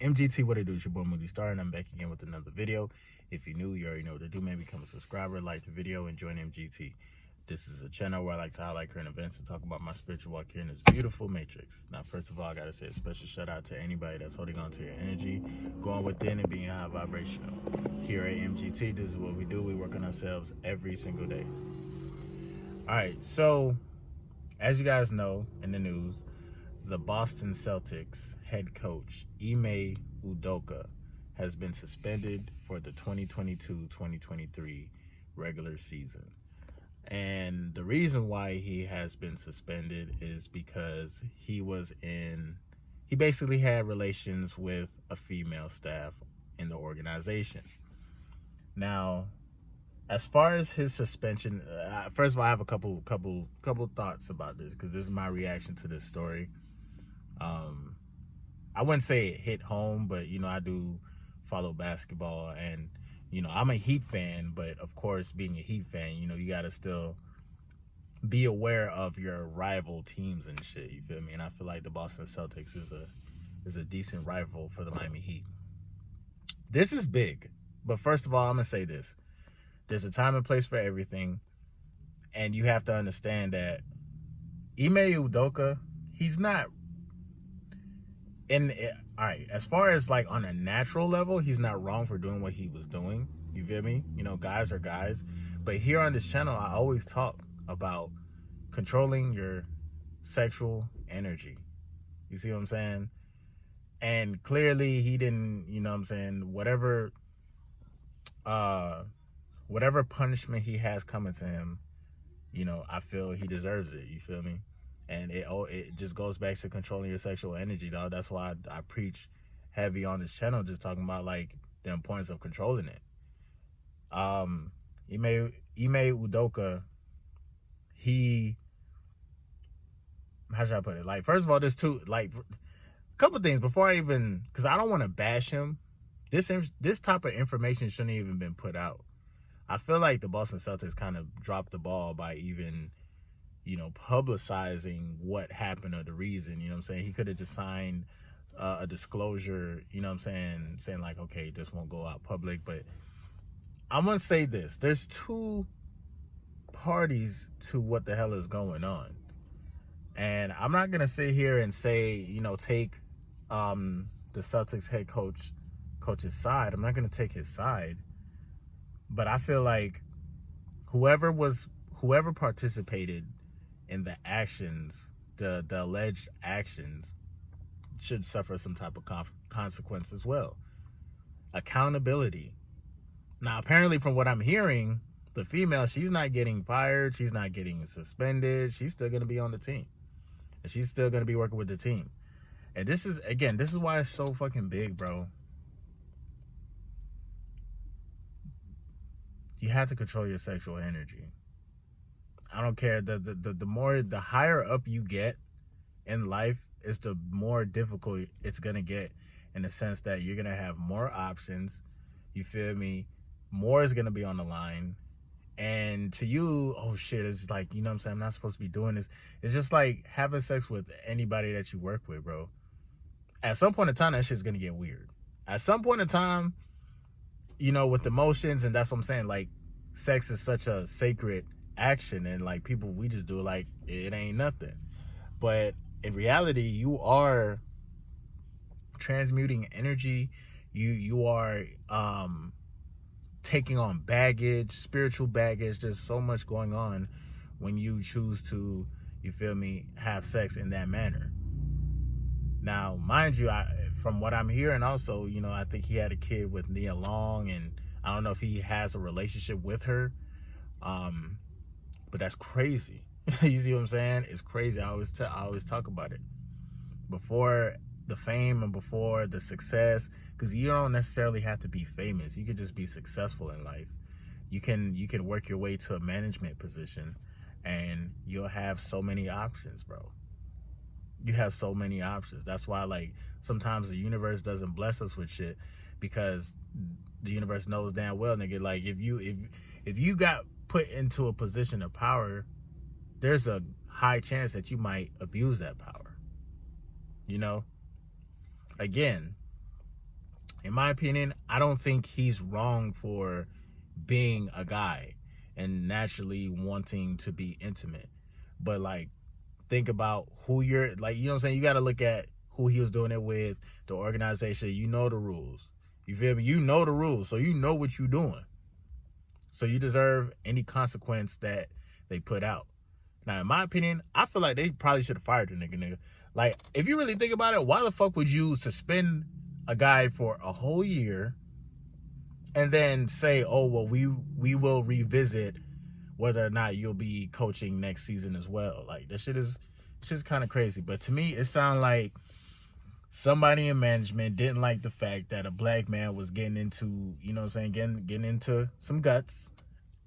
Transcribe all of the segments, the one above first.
MGT, what it do? It's your boy Moody Starr, and I'm back again with another video. If you're new, you already know what to do. Maybe become a subscriber, like the video, and join MGT. This is a channel where I like to highlight current events and talk about my spiritual walk here in this beautiful matrix. Now, first of all, I gotta say a special shout out to anybody that's holding on to your energy, going within and being high vibrational. Here at MGT, this is what we do. We work on ourselves every single day. All right, so as you guys know in the news, the Boston Celtics head coach Ime Udoka has been suspended for the 2022-2023 regular season. And the reason why he has been suspended is because he basically had relations with a female staff in the organization. Now, as far as his suspension, first of all, I have a couple thoughts about this because this is my reaction to this story. I wouldn't say it hit home, but I do follow basketball, and I'm a Heat fan. But of course, being a Heat fan, you gotta still be aware of your rival teams and shit. You feel me? And I feel like the Boston Celtics is a decent rival for the Miami Heat. This is big, but first of all, I'm gonna say this: there's a time and place for everything, and you have to understand that Ime Udoka, he's not. And all right, as far as like on a natural level, he's not wrong for doing what he was doing. You feel me? Guys are guys. But here on this channel, I always talk about controlling your sexual energy. You see what I'm saying? And clearly he didn't, whatever punishment he has coming to him, I feel he deserves it. You feel me? And it just goes back to controlling your sexual energy, dog. That's why I preach heavy on this channel, just talking about like the importance of controlling it. Ime Udoka, how should I put it? Like, first of all, there's a couple things before because I don't want to bash him. This type of information shouldn't even been put out. I feel like the Boston Celtics kind of dropped the ball by even publicizing what happened or the reason. He could have just signed a disclosure, saying like, okay, this won't go out public. But I'm gonna say this: there's two parties to what the hell is going on, and I'm not gonna sit here and say, take the Celtics head coach's side. I'm not gonna take his side, but I feel like whoever participated in the actions, the alleged actions, should suffer some type of consequence as well. Accountability. Now, apparently, from what I'm hearing, the female, she's not getting fired. She's not getting suspended. She's still going to be on the team. And she's still going to be working with the team. And this is why it's so fucking big, bro. You have to control your sexual energy. I don't care. The higher up you get in life, is the more difficult it's gonna get, in the sense that you're gonna have more options. You feel me? More is gonna be on the line, and to you, oh shit, it's like, I'm saying, I'm not supposed to be doing this. It's just like having sex with anybody that you work with, bro. At some point in time, that shit's gonna get weird. At some point in time, with emotions, and that's what I'm saying. Like, sex is such a sacred action, and like people, we just do it like it ain't nothing. But in reality, you are transmuting energy. You are taking on baggage, spiritual baggage. There's so much going on when you choose to, you feel me, have sex in that manner. Now, mind you, from what I'm hearing also, I think he had a kid with Nia Long, and I don't know if he has a relationship with her. But that's crazy. You see what I'm saying? It's crazy. I always talk about it. Before the fame and before the success, because you don't necessarily have to be famous. You could just be successful in life. You can work your way to a management position, and you'll have so many options, bro. You have so many options. That's why, like, sometimes the universe doesn't bless us with shit, because the universe knows damn well, nigga, like, if you got put into a position of power, there's a high chance that you might abuse that power. Again, In my opinion, I don't think he's wrong for being a guy and naturally wanting to be intimate. But like, think about who you're, like, you know what I'm saying? You got to look at who he was doing it with, the organization. You know the rules. You feel me? You know the rules, so you know what you're doing. So you deserve any consequence that they put out. Now, in my opinion, I feel like they probably should have fired the nigga. Like, if you really think about it, why the fuck would you suspend a guy for a whole year and then say, oh, well, we will revisit whether or not you'll be coaching next season as well? Like, that shit is kind of crazy. But to me, it sounds like somebody in management didn't like the fact that a black man was getting into, you know what I'm saying, getting into some guts.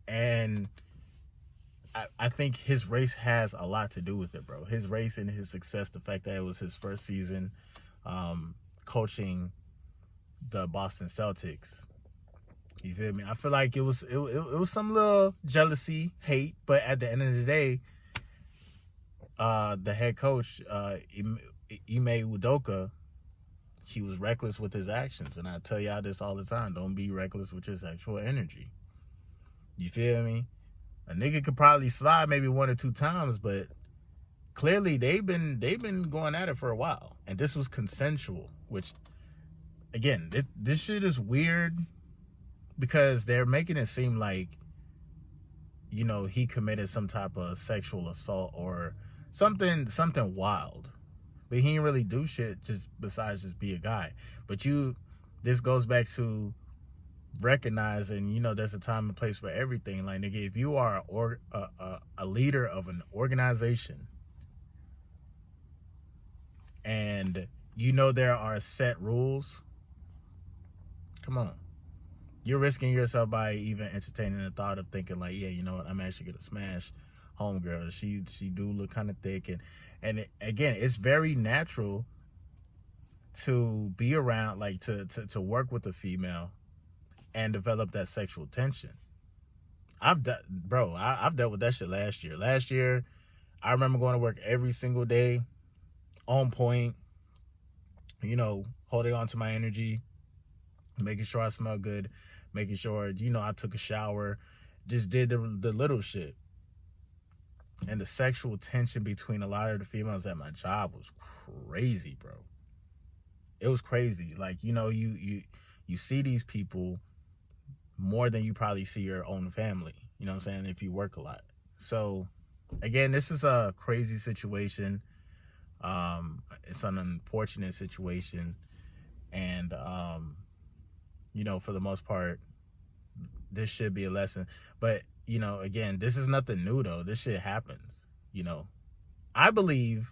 And I think his race has a lot to do with it, bro. His race and his success, the fact that it was his first season coaching the Boston Celtics. You feel me? I feel like it was some little jealousy, hate, but at the end of the day, the head coach, Ime Udoka, he was reckless with his actions. And I tell y'all this all the time. Don't be reckless with your sexual energy. You feel me? A nigga could probably slide maybe 1 or 2 times, but clearly they've been going at it for a while. And this was consensual, which, again, this shit is weird because they're making it seem like, you know, he committed some type of sexual assault or something wild. But he didn't really do shit just besides just be a guy. But this goes back to recognizing, you know, there's a time and place for everything. Like, nigga, if you are a leader of an organization and you know there are set rules, come on. You're risking yourself by even entertaining the thought of thinking like, yeah, you know what, I'm actually gonna smash homegirl. She do look kind of thick, and again, it's very natural to be around, like to work with a female and develop that sexual tension. I've dealt with that shit last year. Last year, I remember going to work every single day, on point, you know, holding on to my energy, making sure I smell good, making sure, you know, I took a shower, just did the little shit. And the sexual tension between a lot of the females at my job was crazy, bro. It was crazy. Like, you know, you see these people more than you probably see your own family, you know what I'm saying, if you work a lot. So, again, this is a crazy situation. It's an unfortunate situation. And, you know, for the most part, this should be a lesson. But, you know, again, this is nothing new, though. This shit happens, you know. I believe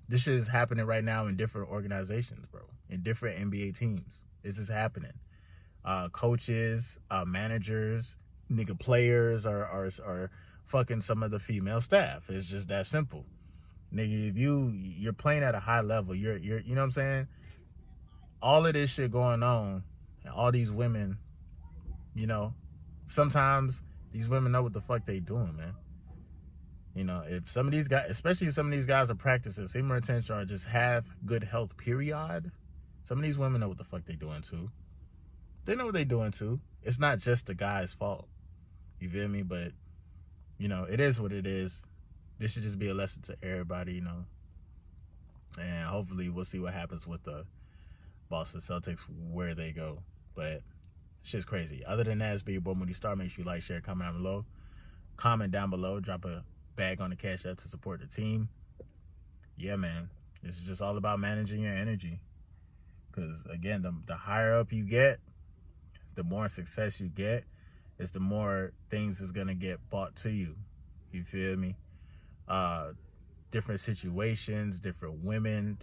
this shit is happening right now in different organizations, bro. In different NBA teams. This is happening. Coaches, managers, nigga players are fucking some of the female staff. It's just that simple. Nigga, if you're playing at a high level, you're you know what I'm saying? All of this shit going on, and all these women, you know, sometimes these women know what the fuck they doing, man. You know, if some of these guys, especially if some of these guys are practicing semen retention or just have good health, period, some of these women know what the fuck they doing too. They know what they doing too. It's not just the guy's fault. You feel me? But, you know, it is what it is. This should just be a lesson to everybody, you know. And hopefully we'll see what happens with the Boston Celtics, where they go. But shit's crazy. Other than that, it's been your boy Moody Starr. Make sure you like, share, comment down below. Comment down below. Drop a bag on the Cash App to support the team. Yeah, man. This is just all about managing your energy. Because, again, the higher up you get, the more success you get, is the more things is going to get bought to you. You feel me? Different situations, different women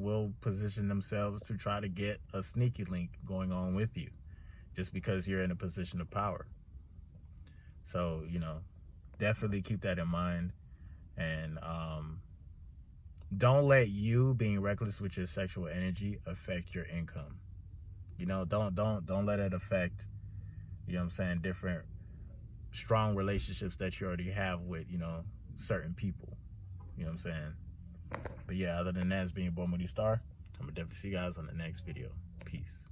will position themselves to try to get a sneaky link going on with you just because you're in a position of power. So, you know, definitely keep that in mind. And don't let you being reckless with your sexual energy affect your income. You know, don't let it affect, you know what I'm saying, different strong relationships that you already have with, you know, certain people. You know what I'm saying? But yeah, other than that, it's being your boy Moody Starr. I'm gonna definitely see you guys on the next video. Peace.